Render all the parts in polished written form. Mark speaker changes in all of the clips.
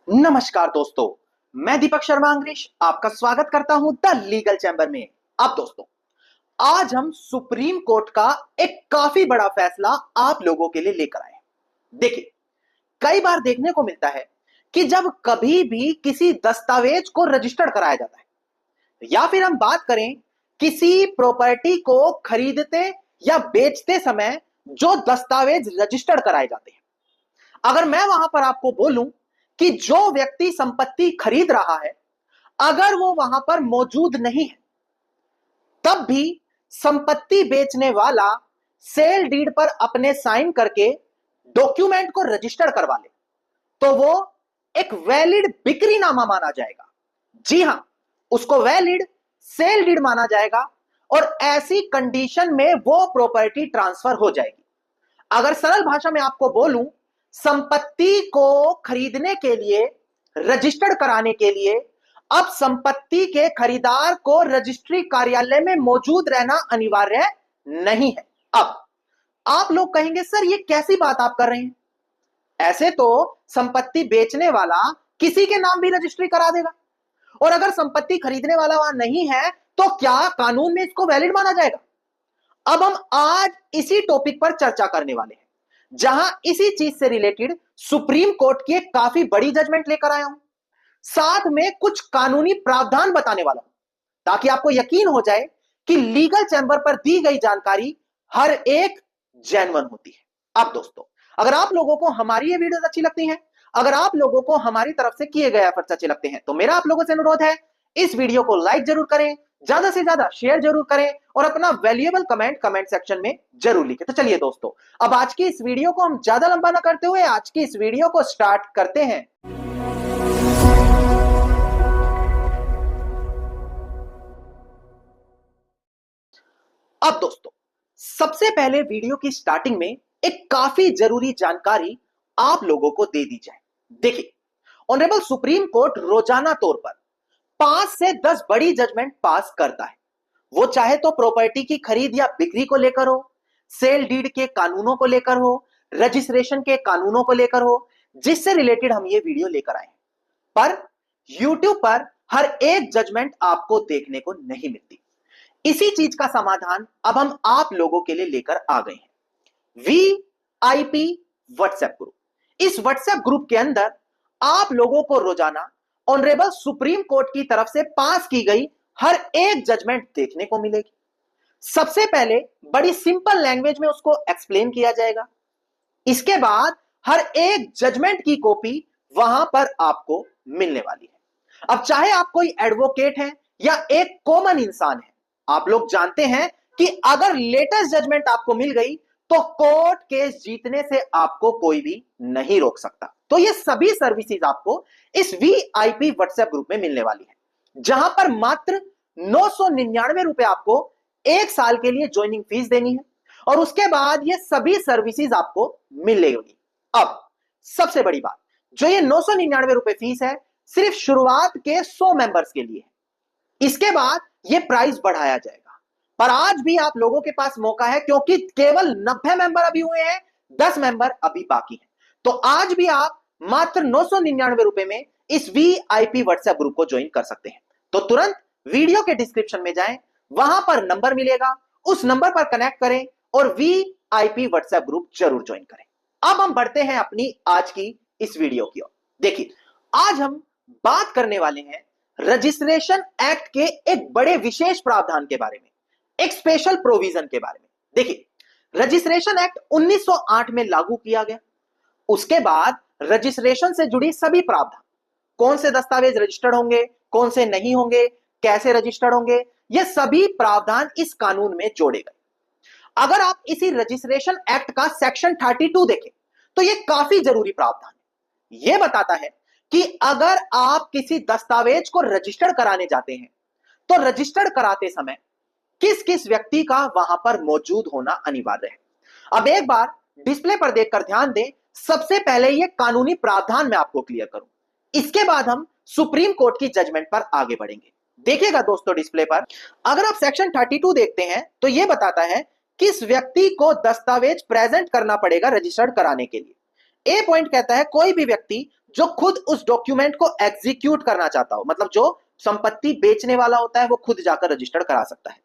Speaker 1: नमस्कार दोस्तों, मैं दीपक शर्मा अंग्रेश आपका स्वागत करता हूं द लीगल चैंबर में। अब दोस्तों, आज हम सुप्रीम कोर्ट का एक काफी बड़ा फैसला आप लोगों के लिए लेकर आए हैं। देखिए, कई बार देखने को मिलता है कि जब कभी भी किसी दस्तावेज को रजिस्टर्ड कराया जाता है या फिर हम बात करें किसी प्रॉपर्टी को खरीदते या बेचते समय जो दस्तावेज रजिस्टर्ड कराए जाते हैं, अगर मैं वहां पर आपको बोलूं कि जो व्यक्ति संपत्ति खरीद रहा है अगर वो वहां पर मौजूद नहीं है, तब भी संपत्ति बेचने वाला सेल डीड पर अपने साइन करके डॉक्यूमेंट को रजिस्टर करवा ले, तो वो एक वैलिड बिक्रीनामा माना जाएगा। जी हां, उसको वैलिड सेल डीड माना जाएगा और ऐसी कंडीशन में वो प्रॉपर्टी ट्रांसफर हो जाएगी। अगर सरल भाषा में आपको बोलूं, संपत्ति को खरीदने के लिए, रजिस्टर्ड कराने के लिए अब संपत्ति के खरीदार को रजिस्ट्री कार्यालय में मौजूद रहना अनिवार्य नहीं है। अब आप लोग कहेंगे, सर ये कैसी बात आप कर रहे हैं? ऐसे तो संपत्ति बेचने वाला किसी के नाम भी रजिस्ट्री करा देगा, और अगर संपत्ति खरीदने वाला वहां नहीं है तो क्या कानून में इसको वैलिड माना जाएगा? अब हम आज इसी टॉपिक पर चर्चा करने वाले हैं, जहां इसी चीज से रिलेटेड सुप्रीम कोर्ट की एक काफी बड़ी जजमेंट लेकर आया हूं। साथ में कुछ कानूनी प्रावधान बताने वाला हूं, ताकि आपको यकीन हो जाए कि लीगल चैंबर पर दी गई जानकारी हर एक जेन्युइन होती है। अब दोस्तों, अगर आप लोगों को हमारी ये वीडियोस अच्छी लगती हैं, अगर आप लोगों को हमारी तरफ से किए गए एफर्ट्स अच्छे लगते हैं, तो मेरा आप लोगों से अनुरोध है, इस वीडियो को लाइक जरूर करें, ज्यादा से ज्यादा शेयर जरूर करें और अपना वैल्यूएबल कमेंट सेक्शन में जरूर लिखें। तो चलिए दोस्तों, अब आज की इस वीडियो को हम ज्यादा लंबा ना करते हुए आज की इस वीडियो को स्टार्ट करते हैं। अब दोस्तों, सबसे पहले वीडियो की स्टार्टिंग में एक काफी जरूरी जानकारी आप लोगों को दे दी जाए। देखिए, ऑनरेबल सुप्रीम कोर्ट रोजाना तौर पर 5 से 10 बड़ी जजमेंट पास करता है। वो चाहे तो प्रॉपर्टी की खरीद या बिक्री को लेकर हो, सेल डीड के कानूनों को लेकर हो, रजिस्ट्रेशन के कानूनों को लेकर हो, जिससे रिलेटेड हम ये वीडियो लेकर आए हैं। पर YouTube पर हर एक जजमेंट आपको देखने को नहीं मिलती। इसी चीज का समाधान अब हम आप लोगों के लिए लेकर आ गए हैं। VIP WhatsApp group. इस व्हाट्सएप ग्रुप के अंदर आप लोगों को रोजाना ऑनरेबल सुप्रीम कोर्ट की तरफ से पास की गई हर एक जजमेंट देखने को मिलेगी। सबसे पहले बड़ी सिंपल लैंग्वेज में उसको एक्सप्लेन किया जाएगा। इसके बाद हर एक जजमेंट की कॉपी वहां पर आपको मिलने वाली है। अब चाहे आप कोई एडवोकेट हैं या एक कॉमन इंसान है, आप लोग जानते हैं कि अगर लेटेस्ट जजमेंट आपको मिल गई तो कोर्ट केस जीतने से आपको कोई भी नहीं रोक सकता। तो ये सभी सर्विसेज आपको इस VIP व्हाट्सएप ग्रुप में मिलने वाली है, जहां पर मात्र 999 रुपए आपको 1 साल के लिए ज्वाइनिंग फीस देनी है और उसके बाद ये सभी सर्विसेज आपको मिलेगी। अब सबसे बड़ी बात, जो ये 999 रुपए फीस है, सिर्फ शुरुआत के 100 मेंबर्स के लिए है। इसके बाद ये प्राइस बढ़ाया जाएगा, पर आज भी आप लोगों के पास मौका है, क्योंकि केवल 90 मेंबर अभी हुए हैं, 10 मेंबर अभी बाकी हैं। तो आज भी आप मात्र 999 रुपए में इस VIP व्हाट्सएप ग्रुप को ज्वाइन कर सकते हैं। तो तुरंत वीडियो के डिस्क्रिप्शन में जाएं, वहां पर नंबर मिलेगा, उस नंबर पर कनेक्ट करें और VIP व्हाट्सएप ग्रुप जरूर ज्वाइन करें। अब हम बढ़ते हैं अपनी आज की इस वीडियो की ओर। देखिए, आज हम बात करने वाले हैं रजिस्ट्रेशन एक्ट के एक बड़े विशेष प्रावधान के बारे में, एक स्पेशल प्रोविजन के बारे में। देखिए, रजिस्ट्रेशन एक्ट 1908 में लागू किया गया। उसके बाद रजिस्ट्रेशन से जुड़ी सभी प्रावधान, कौन से दस्तावेज रजिस्टर्ड होंगे, कौन से नहीं होंगे, कैसे रजिस्टर्ड होंगे, ये सभी प्रावधान इस कानून में जोड़े गए। अगर आप इसी रजिस्ट्रेशन एक्ट का सेक्शन 32 देखें तो यह काफी जरूरी प्रावधान है। यह बताता है कि अगर आप किसी दस्तावेज को रजिस्टर्ड कराने जाते हैं तो रजिस्टर्ड कराते समय किस किस व्यक्ति का वहां पर मौजूद होना अनिवार्य है। अब एक बार डिस्प्ले पर देखकर ध्यान दें। सबसे पहले यह कानूनी प्रावधान मैं आपको क्लियर करूं, इसके बाद हम सुप्रीम कोर्ट की जजमेंट पर आगे बढ़ेंगे। देखिएगा दोस्तों, डिस्प्ले पर अगर आप सेक्शन 32 देखते हैं तो यह बताता है किस व्यक्ति को दस्तावेज प्रेजेंट करना पड़ेगा रजिस्टर्ड कराने के लिए। ए पॉइंट कहता है कोई भी व्यक्ति जो खुद उस डॉक्यूमेंट को एग्जीक्यूट करना चाहता हो, मतलब जो संपत्ति बेचने वाला होता है वो खुद जाकर रजिस्टर्ड करा सकता है।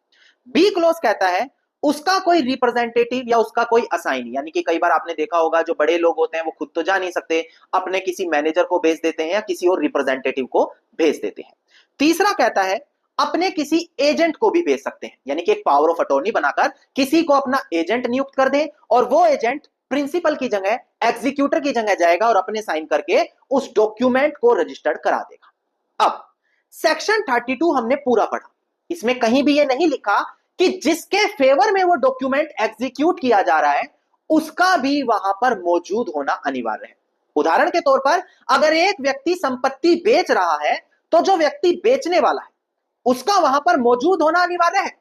Speaker 1: बी क्लोज कहता है उसका कोई रिप्रेजेंटेटिव या उसका कोई असाइनी, यानी कि कई बार आपने देखा होगा जो बड़े लोग होते हैं वो खुद तो जा नहीं सकते, अपने किसी मैनेजर को भेज देते हैं या किसी और रिप्रेजेंटेटिव को भेज देते हैं। तीसरा कहता है अपने किसी एजेंट को भी भेज सकते हैं, यानी कि एक पावर ऑफ अटॉर्नी बनाकर किसी को अपना एजेंट नियुक्त कर दे और वो एजेंट प्रिंसिपल की जगह, एग्जीक्यूटर की जगह जाएगा और अपने साइन करके उस डॉक्यूमेंट को रजिस्टर्ड करा देगा। अब सेक्शन 32 हमने पूरा पढ़ा, इसमें कहीं भी ये नहीं लिखा कि जिसके फेवर में वो डॉक्यूमेंट एग्जीक्यूट किया जा रहा है उसका भी वहां पर मौजूद होना अनिवार्य है। उदाहरण के तौर पर अगर एक व्यक्ति संपत्ति बेच रहा है तो जो व्यक्ति बेचने वाला है उसका वहां पर मौजूद होना अनिवार्य है,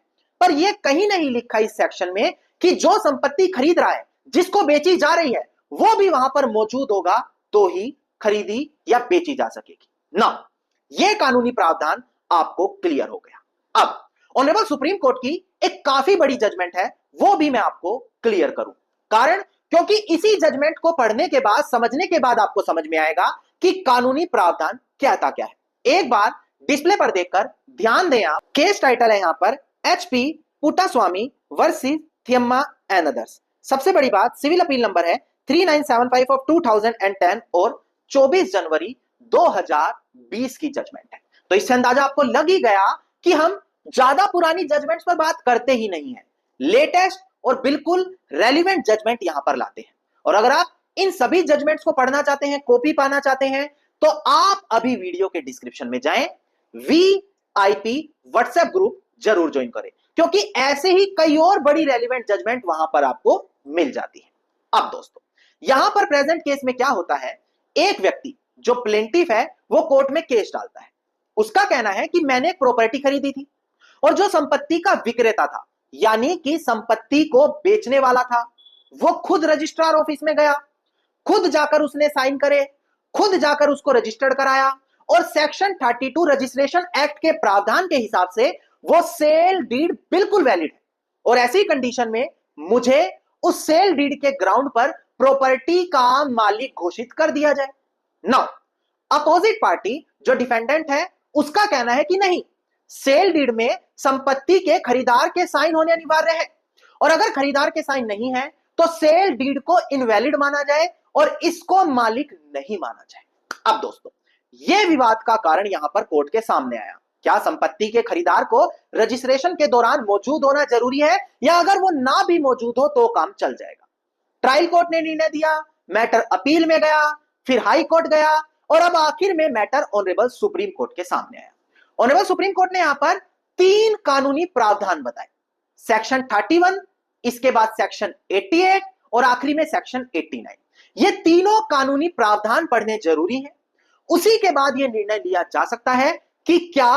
Speaker 1: पर यह कहीं नहीं लिखा इस सेक्शन में कि जो संपत्ति खरीद रहा है, जिसको बेची जा रही है, वो भी वहां पर मौजूद होगा तो ही खरीदी या बेची जा सकेगी ना। यह कानूनी प्रावधान आपको क्लियर हो गया। अब ऑनरेबल सुप्रीम कोर्ट की एक काफी बड़ी जजमेंट है, वो भी मैं आपको क्लियर करूं। कारण क्योंकि इसी जजमेंट को पढ़ने के बाद, समझने के बाद आपको समझ में आएगा कि कानूनी प्रावधान क्या था क्या है। एक बार डिस्प्ले पर देखकर ध्यान दें आप। केस टाइटल है यहां पर HP Puttaswamy versus Thiyamma and others. सबसे बड़ी बात, सिविल अपील नंबर है 3975 ऑफ 2010 और 24 जनवरी 2020 की जजमेंट है। तो इससे अंदाजा आपको लग ही गया कि हम ज्यादा पुरानी जजमेंट्स पर बात करते ही नहीं है, लेटेस्ट और बिल्कुल रेलिवेंट जजमेंट यहां पर लाते हैं। और अगर आप इन सभी जजमेंट्स को पढ़ना चाहते हैं, कॉपी पाना चाहते हैं, तो आप अभी वीडियो के डिस्क्रिप्शन में जाएं, VIP व्हाट्सएप ग्रुप जरूर ज्वाइन करें, क्योंकि ऐसे ही कई और बड़ी रेलिवेंट जजमेंट वहां पर आपको मिल जाती है। अब दोस्तों यहां पर प्रेजेंट केस में क्या होता है, एक व्यक्ति जो प्लेंटिफ है वो कोर्ट में केस डालता है। उसका कहना है कि मैंने एक प्रॉपर्टी खरीदी थी और जो संपत्ति का विक्रेता था, यानी कि संपत्ति को बेचने वाला था, वो खुद रजिस्ट्रार ऑफिस में गया, खुद जाकर उसने साइन करे, खुद जाकर उसको रजिस्टर्ड कराया और सेक्शन 32 रजिस्ट्रेशन एक्ट के प्रावधान के हिसाब से वो सेल डीड बिल्कुल वैलिड है। और ऐसी कंडीशन में मुझे उस सेल डीड के ग्राउंड पर प्रॉपर्टी का मालिक घोषित कर दिया जाए। नाउ अपोजिट पार्टी जो डिफेंडेंट है उसका कहना है कि नहीं, सेल डीड में संपत्ति के खरीदार के साइन होने अनिवार्य है और अगर खरीदार के साइन नहीं है तो सेल डीड को इनवैलिड माना जाए और इसको मालिक नहीं माना जाए। अब दोस्तों यह विवाद का कारण यहां पर कोर्ट के सामने आया, क्या संपत्ति के खरीदार को रजिस्ट्रेशन के दौरान मौजूद होना जरूरी है या अगर वो ना भी मौजूद हो तो काम चल जाएगा। ट्रायल कोर्ट ने निर्णय दिया, मैटर अपील में गया, फिर हाई कोर्ट गया और अब आखिर में मैटर ऑनरेबल सुप्रीम कोर्ट के सामने आया। ऑनरेबल सुप्रीम कोर्ट ने यहां पर 3 कानूनी प्रावधान बताए, सेक्शन 31, इसके बाद सेक्शन 88 और आखिरी में सेक्शन 89। ये तीनों कानूनी प्रावधान पढ़ने जरूरी है, उसी के बाद यह निर्णय लिया जा सकता है कि क्या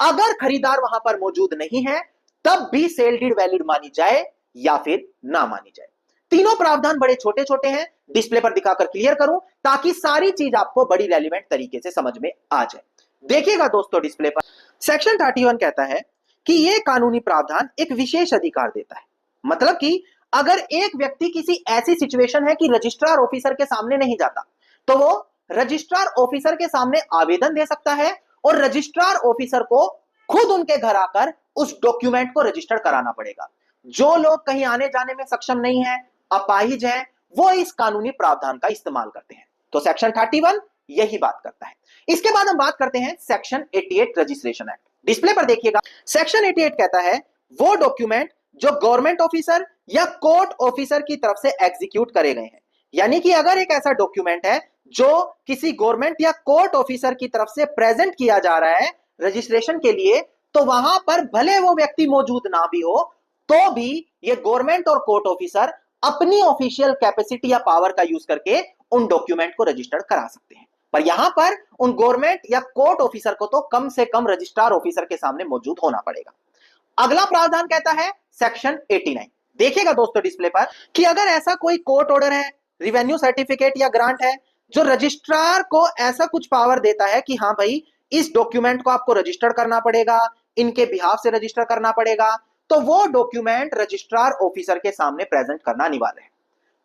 Speaker 1: अगर खरीदार वहां पर मौजूद नहीं है तब भी सेल डीड वैलिड मानी जाए या फिर ना मानी जाए। तीनों प्रावधान बड़े छोटे छोटे हैं, डिस्प्ले पर दिखाकर क्लियर करूं ताकि सारी चीज आपको बड़ी रेलिवेंट तरीके से समझ में आ जाए। देखिएगा दोस्तों डिस्प्ले पर, सेक्शन 31 कहता है कि यह कानूनी प्रावधान एक विशेष अधिकार देता है, मतलब कि अगर एक व्यक्ति किसी ऐसी सिचुएशन है कि रजिस्ट्रार ऑफिसर के सामने नहीं जाता तो वो रजिस्ट्रार ऑफिसर के सामने आवेदन दे सकता है और रजिस्ट्रार ऑफिसर को खुद उनके घर आकर उस डॉक्यूमेंट को रजिस्टर कराना पड़ेगा। जो लोग कहीं आने जाने में सक्षम नहीं है, अपाहिज हैं, वो इस कानूनी प्रावधान का इस्तेमाल करते हैं। तो सेक्शन 31 यही बात करता है। इसके बाद हम बात करते हैं सेक्शन 88 रजिस्ट्रेशन एक्ट। डिस्प्ले पर देखिएगा, सेक्शन 88 कहता है वो डॉक्यूमेंट जो गवर्नमेंट ऑफिसर या कोर्ट ऑफिसर की तरफ से एग्जीक्यूट करे गए हैं, यानी कि अगर एक ऐसा डॉक्यूमेंट है जो किसी गवर्नमेंट या कोर्ट ऑफिसर की तरफ से प्रेजेंट किया जा रहा है रजिस्ट्रेशन के लिए, तो वहां पर भले वो व्यक्ति मौजूद ना भी हो तो भी ये गवर्नमेंट और कोर्ट ऑफिसर अपनी ऑफिशियल कैपेसिटी या पावर का यूज करके उन डॉक्यूमेंट को रजिस्टर्ड करा सकते हैं। पर यहां पर उन गवर्नमेंट या कोर्ट ऑफिसर को तो कम से कम रजिस्ट्रार ऑफिसर के सामने मौजूद होना पड़ेगा। अगला प्रावधान कहता है सेक्शन 89। देखिएगा दोस्तों डिस्प्ले पर कि अगर ऐसा कोई कोर्ट ऑर्डर है, रिवेन्यू सर्टिफिकेट या ग्रांट है जो रजिस्ट्रार को ऐसा कुछ पावर देता है कि हाँ भाई इस डॉक्यूमेंट को आपको रजिस्टर करना पड़ेगा, इनके बिहाफ से रजिस्टर करना पड़ेगा, तो वो डॉक्यूमेंट रजिस्ट्रार ऑफिसर के सामने प्रेजेंट करना अनिवार्य है।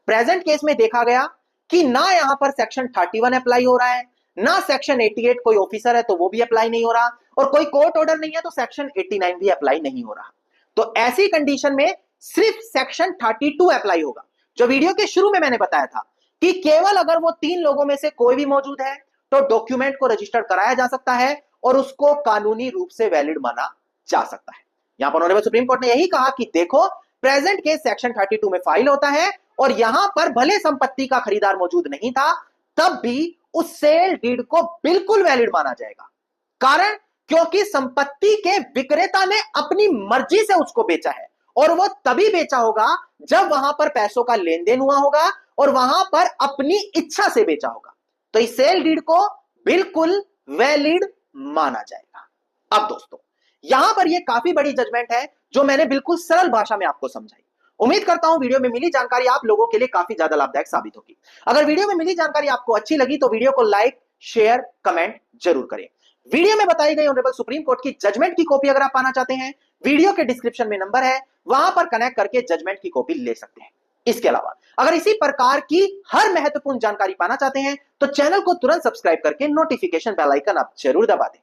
Speaker 1: प्रेजेंट केस में देखा गया कि ना यहां पर सेक्शन 31 अप्लाई हो रहा है, ना सेक्शन 88 कोई ऑफिसर है तो वो भी अप्लाई नहीं हो रहा, और कोई कोर्ट ऑर्डर नहीं है तो सेक्शन 89 भी अप्लाई नहीं हो रहा। तो ऐसी कंडीशन में सिर्फ सेक्शन 32 अप्लाई होगा। जो वीडियो के शुरू में मैंने बताया था कि केवल अगर वो 3 लोगों में से कोई भी मौजूद है तो डॉक्यूमेंट को रजिस्टर कराया जा सकता है और उसको कानूनी रूप से वैलिड माना जा सकता है। यहां पर ऑनरेबल सुप्रीम कोर्ट ने यही कहा कि देखो, प्रेजेंट केस सेक्शन 32 में फाइल होता है और यहां पर भले संपत्ति का खरीदार मौजूद नहीं था, तब भी उस सेल डीड को बिल्कुल वैलिड माना जाएगा। कारण, क्योंकि संपत्ति के विक्रेता ने अपनी मर्जी से उसको बेचा है और वो तभी बेचा होगा जब वहां पर पैसों का लेन देन हुआ होगा और वहां पर अपनी इच्छा से बेचा होगा। तो इस सेल डीड को बिल्कुल वैलिड माना जाएगा। अब दोस्तों, यहां पर यह काफी बड़ी जजमेंट है जो मैंने बिल्कुल सरल भाषा में आपको समझाई। उम्मीद करता हूं वीडियो में मिली जानकारी आप लोगों के लिए काफी ज्यादा लाभदायक साबित होगी। अगर वीडियो में मिली जानकारी आपको अच्छी लगी तो वीडियो को लाइक, शेयर, कमेंट जरूर करें। वीडियो में बताई गई ऑनरेबल सुप्रीम कोर्ट की जजमेंट की कॉपी अगर आप पाना चाहते हैं, वीडियो के डिस्क्रिप्शन में नंबर है, वहां पर कनेक्ट करके जजमेंट की कॉपी ले सकते हैं। इसके अलावा अगर इसी प्रकार की हर महत्वपूर्ण जानकारी पाना चाहते हैं तो चैनल को तुरंत सब्सक्राइब करके नोटिफिकेशन बेल आइकन आप जरूर दबा दें।